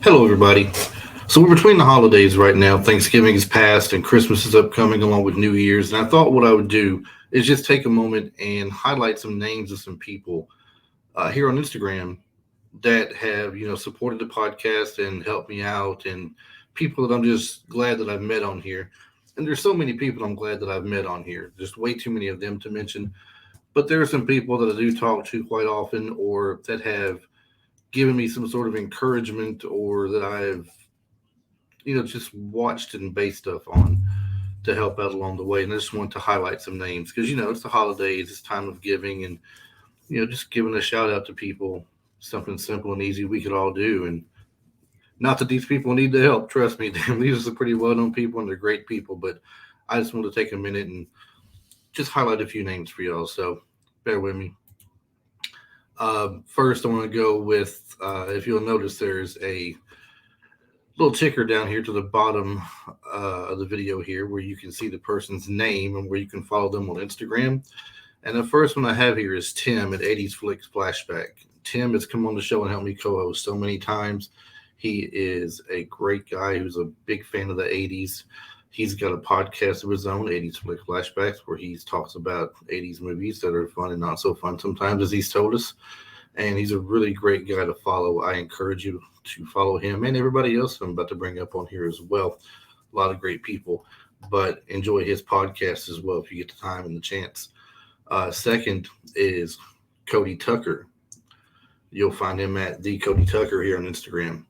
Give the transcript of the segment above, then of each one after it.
Hello, everybody. So we're between the holidays right now. Thanksgiving is past and Christmas is upcoming along with New Year's. And I thought what I would do is just take a moment and highlight some names of some people here on Instagram that have, supported the podcast and helped me out and people that I'm just glad that I've met on here. And there's so many people I'm glad that I've met on here. Just way too many of them to mention. But there are some people that I do talk to quite often or that have given me some sort of encouragement or that I've just watched and based stuff on to help out along the way. And I just want to highlight some names because it's the holidays, it's time of giving, and just giving a shout out to people, something simple and easy we could all do. And not that these people need the help, trust me, these are some pretty well known people and they're great people. But I just want to take a minute and just highlight a few names for y'all. So bear with me. First, I want to go with, if you'll notice, there's a little ticker down here to the bottom of the video here where you can see the person's name and where you can follow them on Instagram. And the first one I have here is Tim at 80s Flicks Flashback. Tim has come on the show and helped me co-host so many times. He is a great guy who's a big fan of the 80s. He's got a podcast of his own, 80s Flick Flashbacks, where he talks about 80s movies that are fun and not so fun sometimes, as he's told us. And he's a really great guy to follow. I encourage you to follow him and everybody else I'm about to bring up on here as well. A lot of great people, but enjoy his podcast as well if you get the time and the chance. Second is Cody Tucker. You'll find him at the Cody Tucker here on Instagram.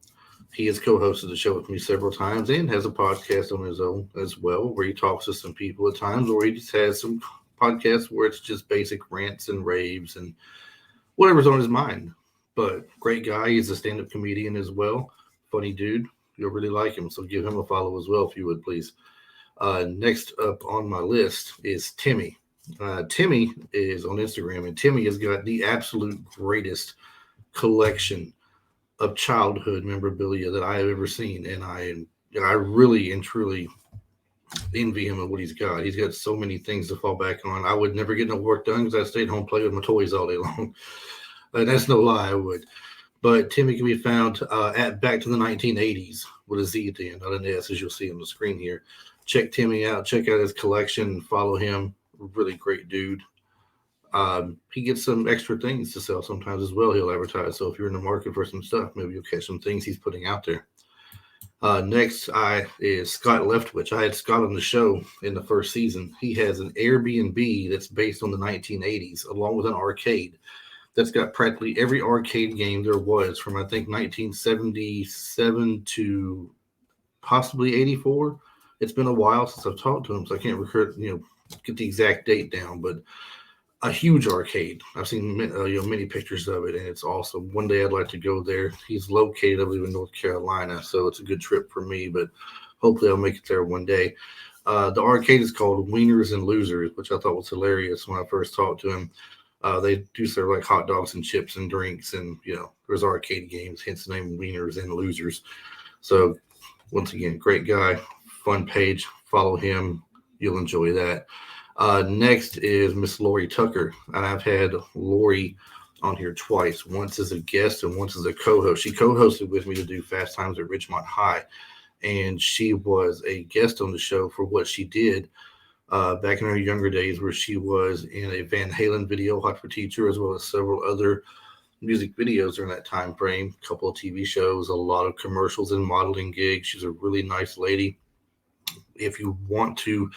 He has co-hosted the show with me several times and has a podcast on his own as well, where he talks to some people at times, or he just has some podcasts where it's just basic rants and raves and whatever's on his mind. But great guy. He's a stand-up comedian as well. Funny dude. You'll really like him. So give him a follow as well, if you would, please. Next up on my list is Timmy. Timmy is on Instagram, and Timmy has got the absolute greatest collection of childhood memorabilia that I have ever seen. And I really and truly envy him of what he's got. He's got so many things to fall back on. I would never get no work done because I stayed home playing with my toys all day long. And that's no lie, I would. But Timmy can be found at Back to the 1980s with a Z at the end, not an S, as you'll see on the screen here. Check Timmy out. Check out his collection and follow him. Really great dude. He gets some extra things to sell sometimes as well. He'll advertise. So if you're in the market for some stuff, maybe you'll catch some things he's putting out there. Next is Scott Leftwich. I had Scott on the show in the first season. He has an Airbnb that's based on the 1980s, along with an arcade that's got practically every arcade game there was from, I think, 1977 to possibly 84. It's been a while since I've talked to him, so I can't get the exact date down, but a huge arcade. I've seen many pictures of it, and it's awesome. One day I'd like to go there. He's located, I believe, in North Carolina, so it's a good trip for me, but hopefully I'll make it there one day. The arcade is called Wieners and Losers, which I thought was hilarious when I first talked to him. They do serve like hot dogs and chips and drinks, and there's arcade games, hence the name Wieners and Losers. So once again, great guy, fun page. Follow him. You'll enjoy that. Next is Miss Lori Tucker, and I've had Lori on here twice, once as a guest and once as a co-host. She co-hosted with me to do Fast Times at Ridgemont High, and she was a guest on the show for what she did back in her younger days, where she was in a Van Halen video, Hot for Teacher, as well as several other music videos during that time frame, a couple of TV shows, a lot of commercials and modeling gigs. She's a really nice lady. If you want to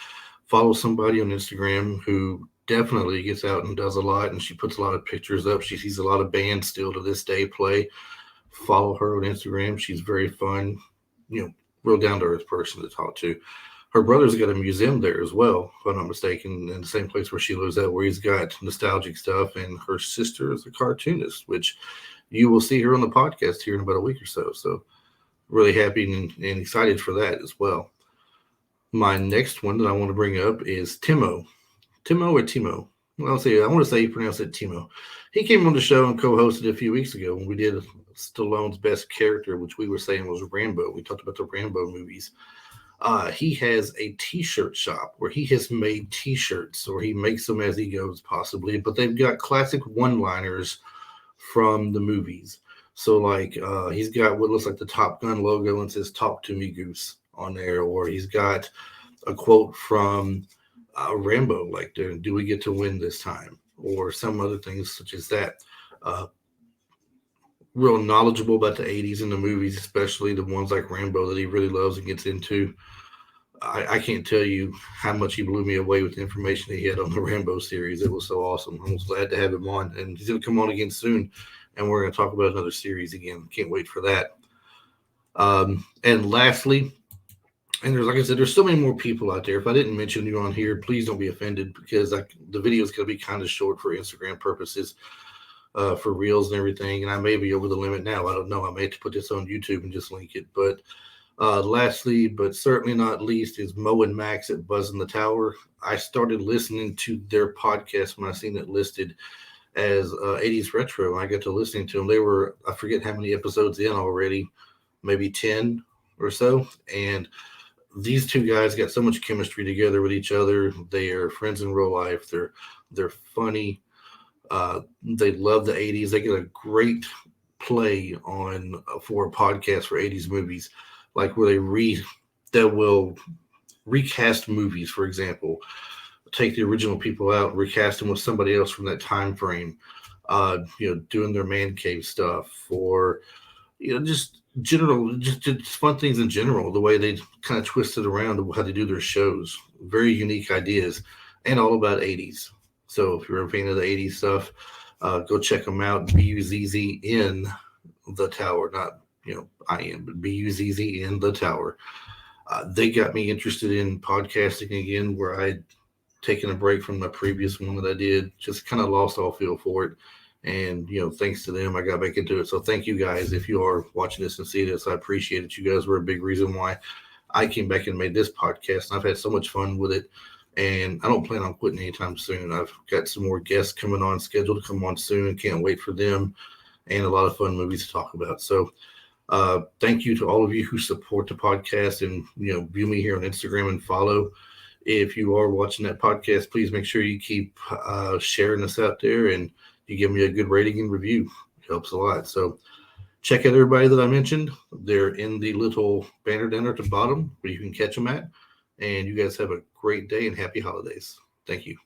follow somebody on Instagram who definitely gets out and does a lot, and she puts a lot of pictures up, she sees a lot of bands still to this day play, follow her on Instagram. She's very fun, real down-to-earth person to talk to. Her brother's got a museum there as well, if I'm not mistaken, in the same place where she lives at, where he's got nostalgic stuff. And her sister is a cartoonist, which you will see her on the podcast here in about a week or so. So really happy and excited for that as well. My next one that I want to bring up is Timo. Timo or Timo? Well, I want to say you pronounce it Timo. He came on the show and co-hosted a few weeks ago when we did Stallone's best character, which we were saying was Rambo. We talked about the Rambo movies. He has a t-shirt shop where he has made t-shirts, or he makes them as he goes possibly, but they've got classic one-liners from the movies. So like he's got what looks like the Top Gun logo and says "Talk to Me, Goose" on there, or he's got a quote from Rambo, like "Do we get to win this time?" or some other things such as that. Uh, Real knowledgeable about the '80s and the movies, especially the ones like Rambo that he really loves and gets into. I can't tell you how much he blew me away with the information he had on the Rambo series. It was so awesome. I was glad to have him on, and he's going to come on again soon, and we're going to talk about another series again. Can't wait for that. And lastly, and there's like I said, there's so many more people out there. If I didn't mention you on here, please don't be offended because the video is going to be kind of short for Instagram purposes, for reels and everything. And I may be over the limit now. I don't know. I may have to put this on YouTube and just link it, but lastly, but certainly not least, is Mo and Max at Buzz in the Tower. I started listening to their podcast when I seen it listed as 80s Retro. I got to listening to them. They were, I forget how many episodes in already, maybe 10 or so. And these two guys got so much chemistry together with each other. They are friends in real life. They're funny. They love the 80s. They get a great play on for a podcast for 80s movies, like where they will recast movies, for example, take the original people out, recast them with somebody else from that time frame, doing their man cave stuff, or just general, just fun things in general, the way they kind of twist it around how they do their shows. Very unique ideas and all about 80s. So if you're a fan of the 80s stuff, go check them out. BUZZ in the Tower, not I am, but BUZZ in the Tower. They got me interested in podcasting again, where I'd taken a break from the previous one that I did, just kind of lost all feel for it. And thanks to them, I got back into it. So thank you guys if you are watching this and see this. I appreciate it. You guys were a big reason why I came back and made this podcast. And I've had so much fun with it, and I don't plan on quitting anytime soon. I've got some more guests coming on, scheduled to come on soon. Can't wait for them, and a lot of fun movies to talk about. So thank you to all of you who support the podcast and view me here on Instagram and follow. If you are watching that podcast, please make sure you keep sharing this out there, and you give me a good rating and review. It helps a lot. So check out everybody that I mentioned. They're in the little banner down at the bottom where you can catch them at. And you guys have a great day and happy holidays. Thank you.